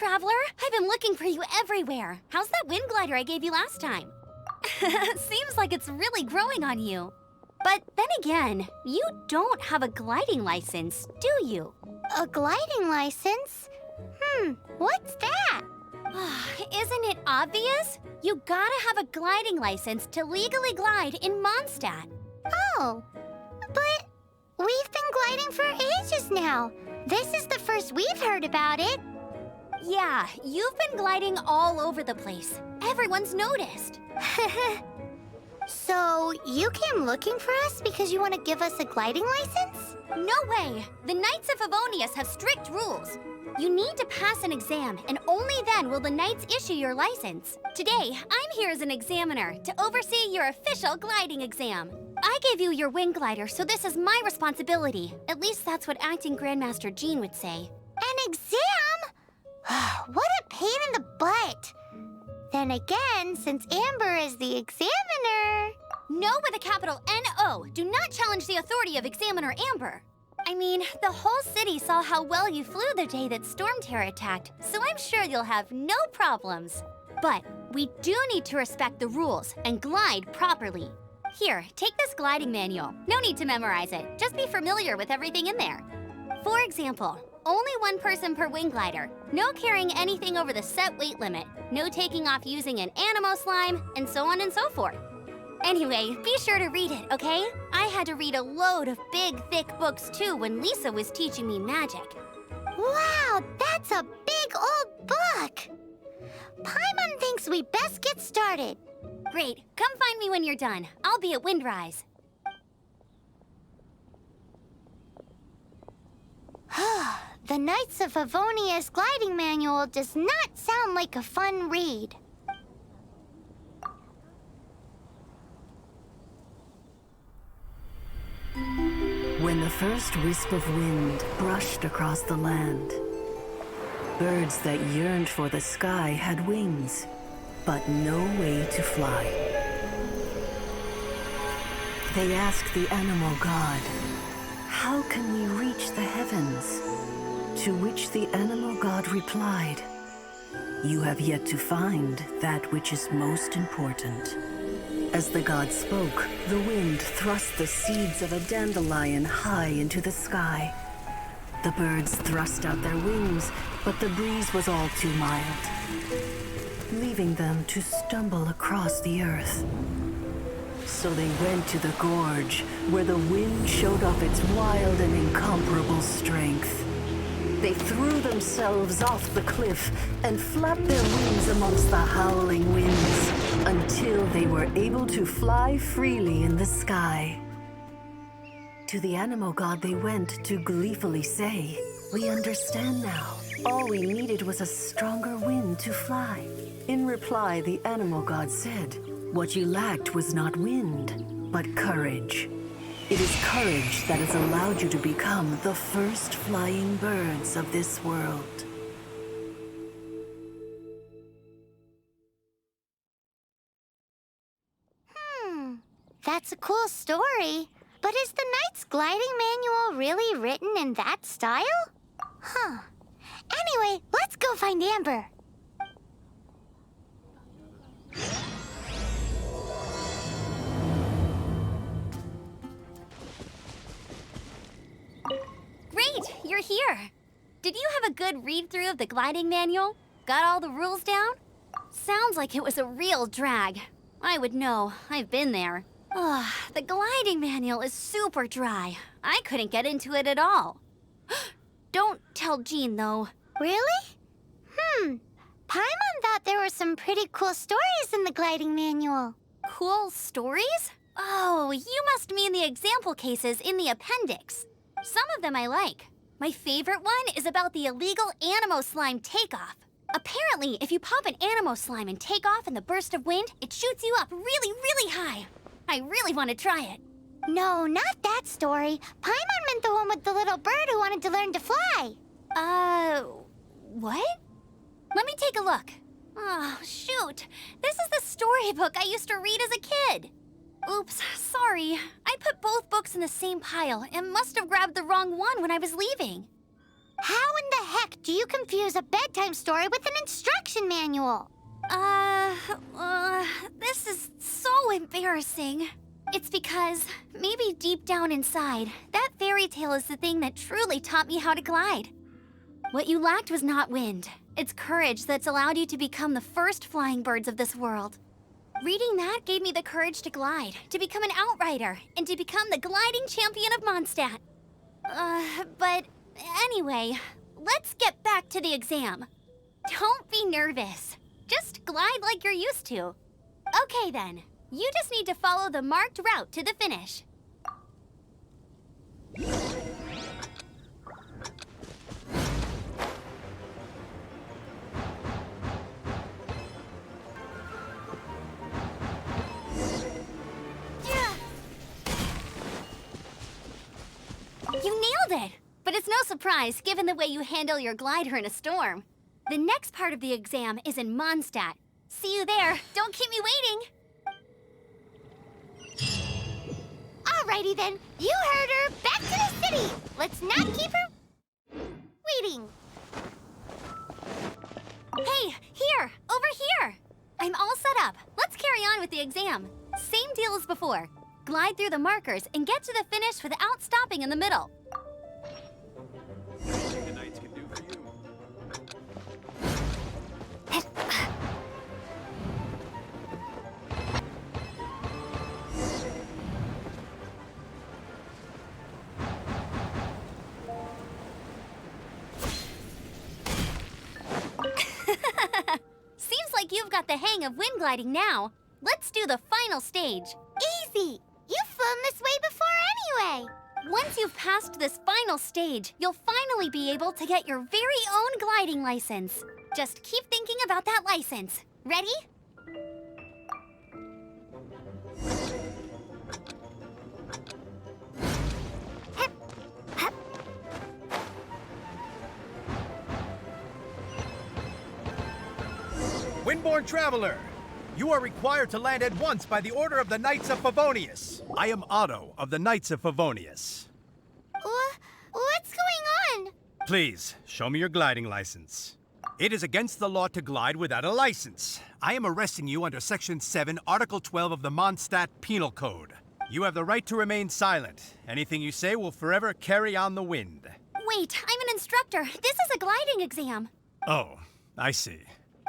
traveler. I've been looking for you everywhere. How's that wind glider I gave you last time? Seems like it's really growing on you. But then again, you don't have a gliding license, do you? A gliding license? What's that? Isn't it obvious? You gotta have a gliding license to legally glide in Mondstadt. Oh, but we've been gliding for ages now. This is the first we've heard about it. Yeah, you've been gliding all over the place. Everyone's noticed. So, you came looking for us because you want to give us a gliding license? No way! The Knights of Favonius have strict rules. You need to pass an exam, and only then will the Knights issue your license. Today, I'm here as an examiner to oversee your official gliding exam. I gave you your wing glider, so this is my responsibility. At least that's what Acting Grandmaster Jean would say. An exam? What a pain in the butt. Then again, since Amber is the examiner... No with a capital N-O. Do not challenge the authority of Examiner Amber. I mean, the whole city saw how well you flew the day that Storm Terror attacked, so I'm sure you'll have no problems. But we do need to respect the rules and glide properly. Here, take this gliding manual. No need to memorize it. Just be familiar with everything in there. For example, only one person per wing glider. No carrying anything over the set weight limit. No taking off using an animo slime, and so on and so forth. Anyway, be sure to read it, okay? I had to read a load of big, thick books too when Lisa was teaching me magic. Wow, that's a big old book! Paimon thinks we best get started. Great, come find me when you're done. I'll be at Windrise. The Knights of Favonius gliding manual does not sound like a fun read. When the first wisp of wind brushed across the land, birds that yearned for the sky had wings, but no way to fly. They asked the animal god, "How can we reach the heavens?" To which the animal god replied, "You have yet to find that which is most important." As the god spoke, the wind thrust the seeds of a dandelion high into the sky. The birds thrust out their wings, but the breeze was all too mild, leaving them to stumble across the earth. So they went to the gorge, where the wind showed off its wild and incomparable strength. They threw themselves off the cliff and flapped their wings amongst the howling winds until they were able to fly freely in the sky. To the animal god they went to gleefully say, "We understand now. All we needed was a stronger wind to fly." In reply, the animal god said, "What you lacked was not wind, but courage. It is courage that has allowed you to become the first flying birds of this world." That's a cool story. But is the Knight's gliding manual really written in that style? Anyway, let's go find Amber. Great, you're here. Did you have a good read-through of the gliding manual? Got all the rules down? Sounds like it was a real drag. I would know. I've been there. The gliding manual is super dry. I couldn't get into it at all. Don't tell Jean, though. Really? Paimon thought there were some pretty cool stories in the gliding manual. Cool stories? Oh, you must mean the example cases in the appendix. Some of them I like. My favorite one is about the illegal animo slime takeoff. Apparently, if you pop an animo slime and take off in the burst of wind, it shoots you up really, really high. I really want to try it. No, not that story. Paimon meant the one with the little bird who wanted to learn to fly. What? Let me take a look. Oh, shoot. This is the storybook I used to read as a kid. Oops, sorry. I put both books in the same pile and must have grabbed the wrong one when I was leaving. How in the heck do you confuse a bedtime story with an instruction manual? This is so embarrassing. It's because, maybe deep down inside, that fairy tale is the thing that truly taught me how to glide. What you lacked was not wind. It's courage that's allowed you to become the first flying birds of this world. Reading that gave me the courage to glide, to become an outrider, and to become the gliding champion of Mondstadt. But anyway, let's get back to the exam. Don't be nervous. Just glide like you're used to. Okay then, you just need to follow the marked route to the finish. You nailed it! But it's no surprise, given the way you handle your glider in a storm. The next part of the exam is in Mondstadt. See you there. Don't keep me waiting. Alrighty then, you heard her. Back to the city. Let's not keep her waiting. Hey, here! Over here! I'm all set up. Let's carry on with the exam. Same deal as before. Glide through the markers and get to the finish without stopping in the middle. Anything the Knights can do for you. Seems like you've got the hang of wind gliding now. Let's do the final stage. Easy. You've flown this way before anyway. Once you've passed this final stage, you'll finally be able to get your very own gliding license. Just keep thinking about that license. Ready? Windborne Traveler, you are required to land at once by the order of the Knights of Favonius. I am Otto of the Knights of Favonius. What's going on? Please, show me your gliding license. It is against the law to glide without a license. I am arresting you under Section 7, Article 12 of the Mondstadt Penal Code. You have the right to remain silent. Anything you say will forever carry on the wind. Wait, I'm an instructor. This is a gliding exam. Oh, I see.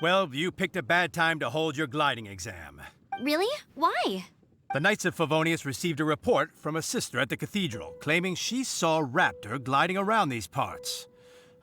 Well, you picked a bad time to hold your gliding exam. Really? Why? The Knights of Favonius received a report from a sister at the cathedral claiming she saw Raptor gliding around these parts.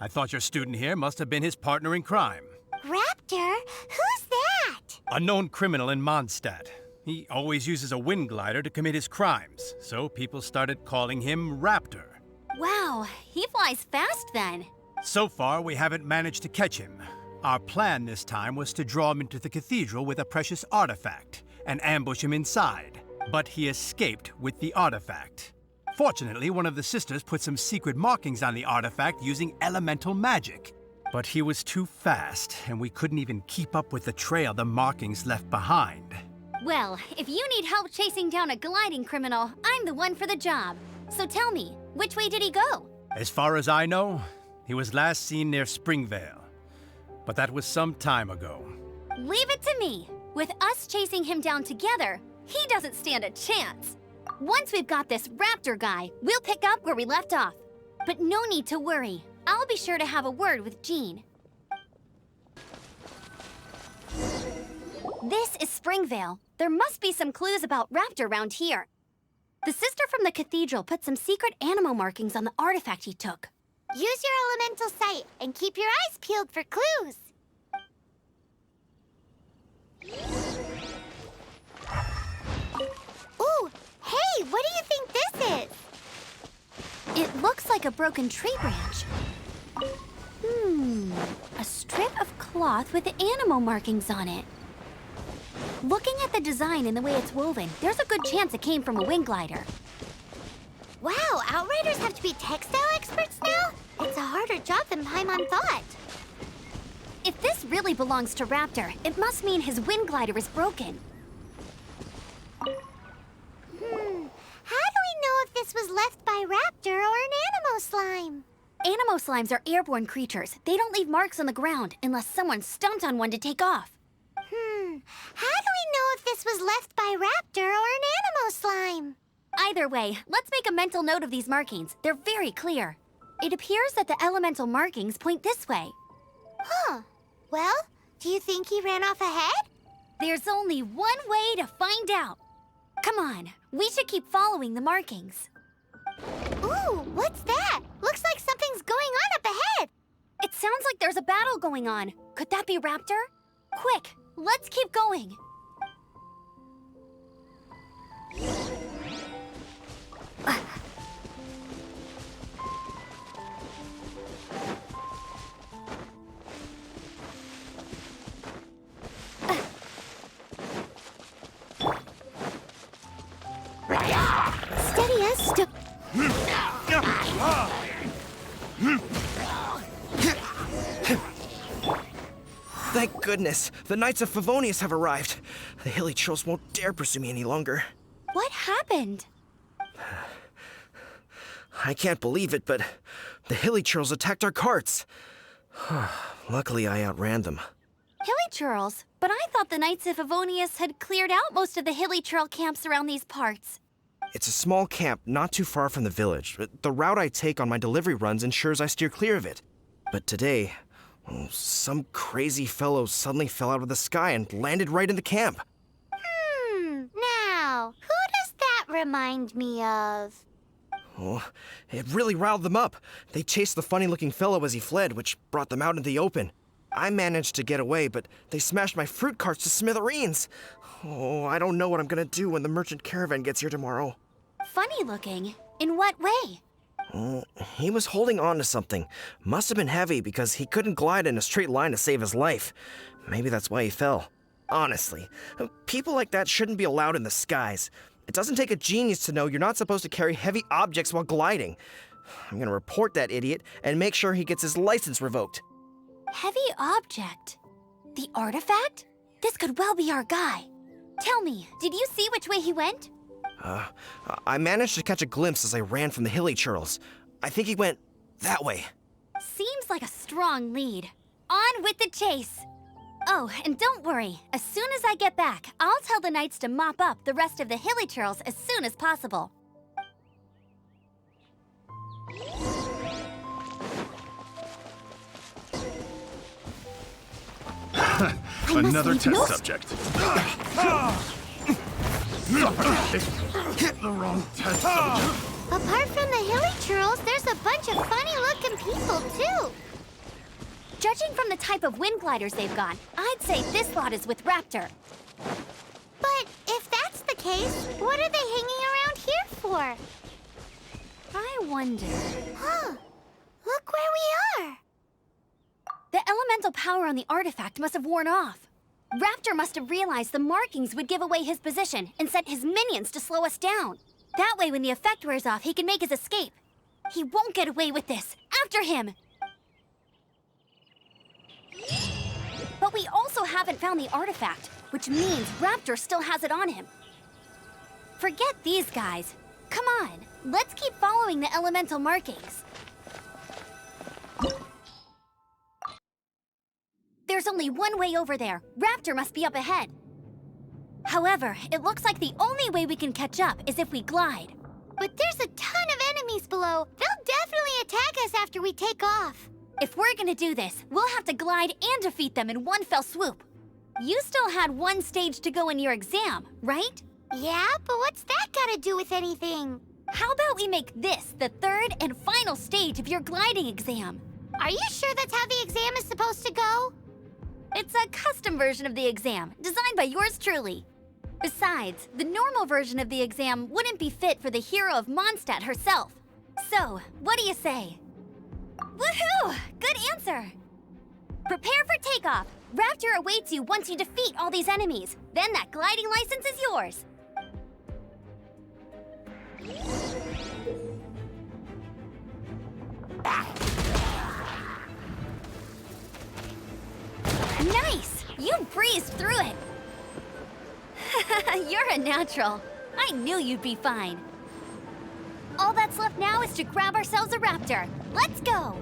I thought your student here must have been his partner in crime. Raptor? Who's that? A known criminal in Mondstadt. He always uses a wind glider to commit his crimes, so people started calling him Raptor. Wow, he flies fast then. So far, we haven't managed to catch him. Our plan this time was to draw him into the cathedral with a precious artifact and ambush him inside. But he escaped with the artifact. Fortunately, one of the sisters put some secret markings on the artifact using elemental magic. But he was too fast, and we couldn't even keep up with the trail the markings left behind. Well, if you need help chasing down a gliding criminal, I'm the one for the job. So tell me, which way did he go? As far as I know, he was last seen near Springvale. But that was some time ago. Leave it to me. With us chasing him down together, he doesn't stand a chance. Once we've got this Raptor guy, we'll pick up where we left off. But no need to worry. I'll be sure to have a word with Jean. This is Springvale. There must be some clues about Raptor around here. The sister from the cathedral put some secret animal markings on the artifact he took. Use your elemental sight and keep your eyes peeled for clues. Ooh, hey, what do you think this is? It looks like a broken tree branch. A strip of cloth with animal markings on it. Looking at the design and the way it's woven, there's a good chance it came from a wing glider. Wow, Outriders have to be textile experts now? It's a harder job than Paimon thought. If this really belongs to Raptor, it must mean his wind glider is broken. How do we know if this was left by Raptor or an animal slime? Animo slimes are airborne creatures. They don't leave marks on the ground unless someone stomped on one to take off. How do we know if this was left by Raptor or an Animo slime? Either way, let's make a mental note of these markings. They're very clear. It appears that the elemental markings point this way. Huh. Well, do you think he ran off ahead? There's only one way to find out. Come on, we should keep following the markings. Ooh, what's that? Looks like something's going on up ahead. It sounds like there's a battle going on. Could that be Raptor? Quick, let's keep going. Steady as Thank goodness, the Knights of Favonius have arrived. The hilly trolls won't dare pursue me any longer. What happened? I can't believe it, but the hilly trolls attacked our carts. Luckily, I outran them. Hilly churls? But I thought the Knights of Favonius had cleared out most of the hilly churl camps around these parts. It's a small camp not too far from the village. The route I take on my delivery runs ensures I steer clear of it. But today, some crazy fellow suddenly fell out of the sky and landed right in the camp. Now, who does that remind me of? Oh, it really riled them up. They chased the funny-looking fellow as he fled, which brought them out in the open. I managed to get away, but they smashed my fruit carts to smithereens. Oh, I don't know what I'm gonna do when the merchant caravan gets here tomorrow. Funny looking? In what way? He was holding on to something. Must have been heavy because he couldn't glide in a straight line to save his life. Maybe that's why he fell. Honestly, people like that shouldn't be allowed in the skies. It doesn't take a genius to know you're not supposed to carry heavy objects while gliding. I'm gonna report that idiot and make sure he gets his license revoked. Heavy object? The artifact? This could well be our guy. Tell me, did you see which way he went? I managed to catch a glimpse as I ran from the hilly churls. I think he went that way. Seems like a strong lead. On with the chase. Oh, and don't worry. As soon as I get back, I'll tell the knights to mop up the rest of the hilly churls as soon as possible. Another test subject. The wrong test subject. Apart from the hilly churls, there's a bunch of funny-looking people, too. Judging from the type of wind gliders they've got, I'd say this lot is with Raptor. But if that's the case, what are they hanging around here for? I wonder... Huh. Look where we are. The elemental power on the artifact must have worn off. Raptor must have realized the markings would give away his position and sent his minions to slow us down. That way, when the effect wears off, he can make his escape. He won't get away with this. After him! But we also haven't found the artifact, which means Raptor still has it on him. Forget these guys. Come on, let's keep following the elemental markings. There's only one way over there. Raptor must be up ahead. However, it looks like the only way we can catch up is if we glide. But there's a ton of enemies below. They'll definitely attack us after we take off. If we're gonna do this, we'll have to glide and defeat them in one fell swoop. You still had one stage to go in your exam, right? Yeah, but what's that gotta do with anything? How about we make this the third and final stage of your gliding exam? Are you sure that's how the exam is supposed to go? It's a custom version of the exam, designed by yours truly. Besides, the normal version of the exam wouldn't be fit for the hero of Mondstadt herself. So, what do you say? Woohoo! Good answer! Prepare for takeoff. Raptor awaits you once you defeat all these enemies. Then that gliding license is yours. Nice! You breezed through it. You're a natural. I knew you'd be fine. All All that's left now is to grab ourselves a raptor. Let's go!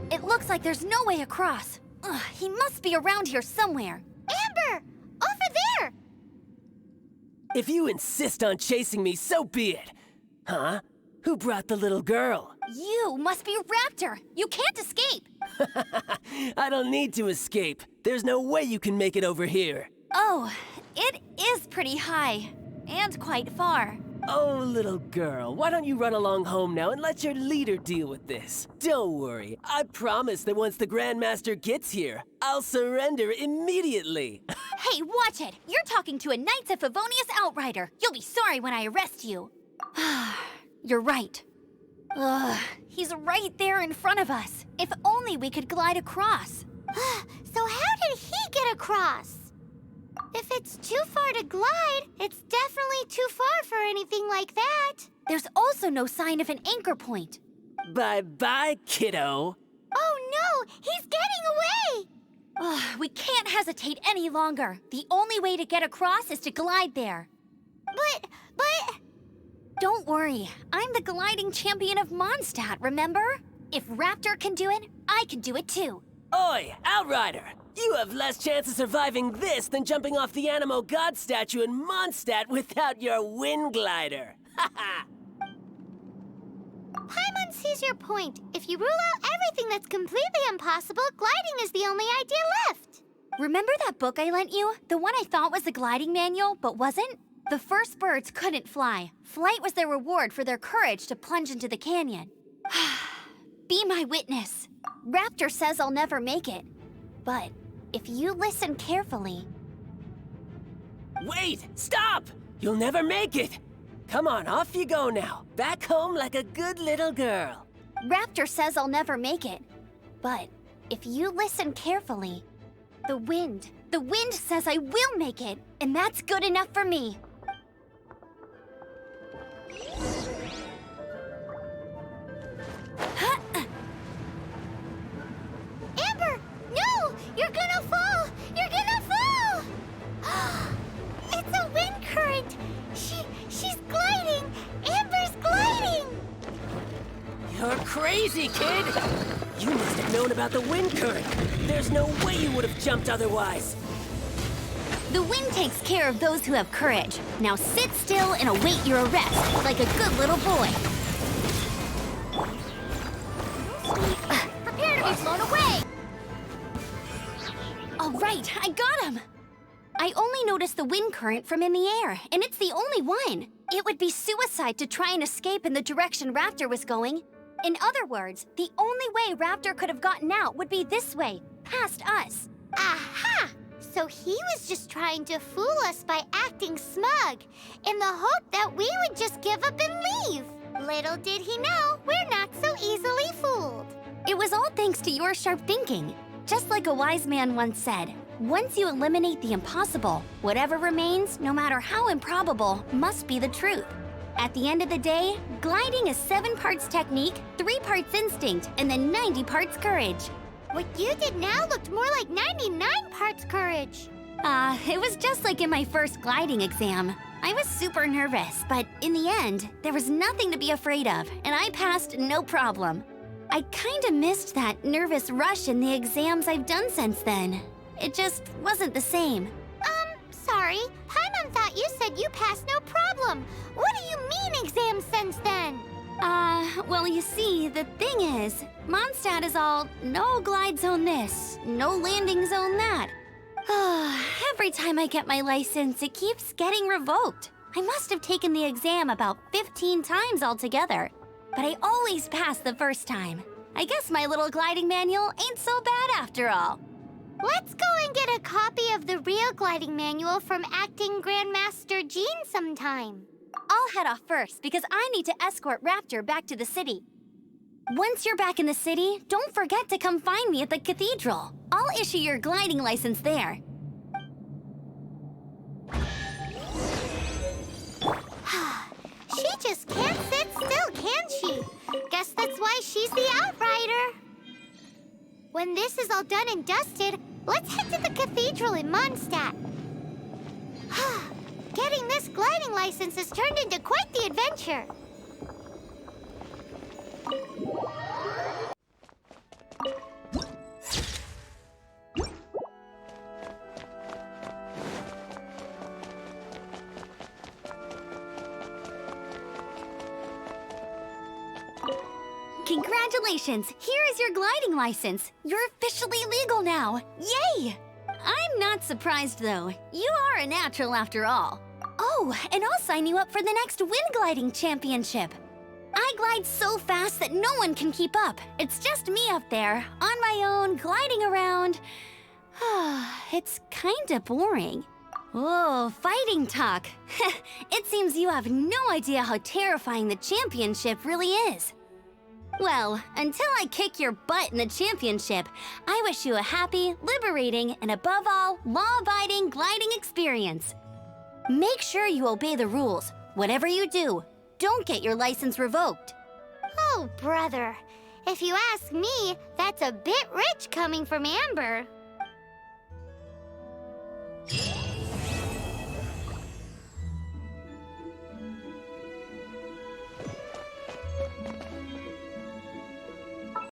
It looks like there's no way across. Ugh, he must be around here somewhere. Amber! Over there! If you insist on chasing me, so be it. Huh? Who brought the little girl? You must be Raptor. You can't escape. I don't need to escape. There's no way you can make it over here. Oh, it is pretty high. And quite far. Oh, little girl, why don't you run along home now and let your leader deal with this? Don't worry, I promise that once the Grandmaster gets here, I'll surrender immediately. Hey, watch it! You're talking to a Knights of Favonius outrider. You'll be sorry when I arrest you. You're right. Ugh, he's right there in front of us. If only we could glide across. So how did he get across? If it's too far to glide, it's definitely too far for anything like that. There's also no sign of an anchor point. Bye-bye, kiddo. Oh no, he's getting away! Ugh, we can't hesitate any longer. The only way to get across is to glide there. But... Don't worry, I'm the gliding champion of Mondstadt, remember? If Raptor can do it, I can do it too. Oi, Outrider! You have less chance of surviving this than jumping off the Animo God statue in Mondstadt without your wind glider. Haha! Paimon sees your point. If you rule out everything that's completely impossible, gliding is the only idea left. Remember that book I lent you? The one I thought was the gliding manual, but wasn't? The first birds couldn't fly. Flight was their reward for their courage to plunge into the canyon. Be my witness. Raptor says I'll never make it. But if you listen carefully... Wait! Stop! You'll never make it! Come on, off you go now. Back home like a good little girl. Raptor says I'll never make it. But if you listen carefully... The wind says I will make it, and that's good enough for me. Amber, no! You're gonna fall! You're gonna fall! It's a wind current! She's gliding! Amber's gliding! You're crazy, kid! You must have known about the wind current. There's no way you would have jumped otherwise. The wind takes care of those who have courage. Now sit still and await your arrest, like a good little boy. Prepare to be blown away! All right, I got him! I only noticed the wind current from in the air, and it's the only one. It would be suicide to try and escape in the direction Raptor was going. In other words, the only way Raptor could have gotten out would be this way, past us. Aha! So he was just trying to fool us by acting smug, in the hope that we would just give up and leave. Little did he know, we're not so easily fooled. It was all thanks to your sharp thinking. Just like a wise man once said, once you eliminate the impossible, whatever remains, no matter how improbable, must be the truth. At the end of the day, gliding is 7 parts technique, 3 parts instinct, and then 90 parts courage. What you did now looked more like 99 parts courage. It was just like in my first gliding exam. I was super nervous, but in the end, there was nothing to be afraid of, and I passed no problem. I kinda missed that nervous rush in the exams I've done since then. It just wasn't the same. Sorry. Paimon thought you said you passed no problem. What do you mean exams since then? Well, you see, the thing is, Mondstadt is all no glide zone this, no landing zone that. Every time I get my license, it keeps getting revoked. I must have taken the exam about 15 times altogether, but I always pass the first time. I guess my little gliding manual ain't so bad after all. Let's go and get a copy of the real gliding manual from Acting Grandmaster Jean sometime. I'll head off first because I need to escort Raptor back to the city. Once you're back in the city, don't forget to come find me at the cathedral. I'll issue your gliding license there. She just can't sit still, can she? Guess that's why she's the Outrider. When this is all done and dusted, let's head to the cathedral in Mondstadt. Getting this gliding license has turned into quite the adventure. Congratulations! Here is your gliding license. You're officially legal now. Yay! I'm not surprised, though. You are a natural after all. Oh, and I'll sign you up for the next wind gliding championship. I glide so fast that no one can keep up. It's just me up there, on my own, gliding around. It's kinda boring. Oh, fighting talk. It seems you have no idea how terrifying the championship really is. Well, until I kick your butt in the championship, I wish you a happy, liberating, and above all, law-abiding gliding experience. Make sure you obey the rules. Whatever you do, don't get your license revoked. Oh, brother. If you ask me, that's a bit rich coming from Amber.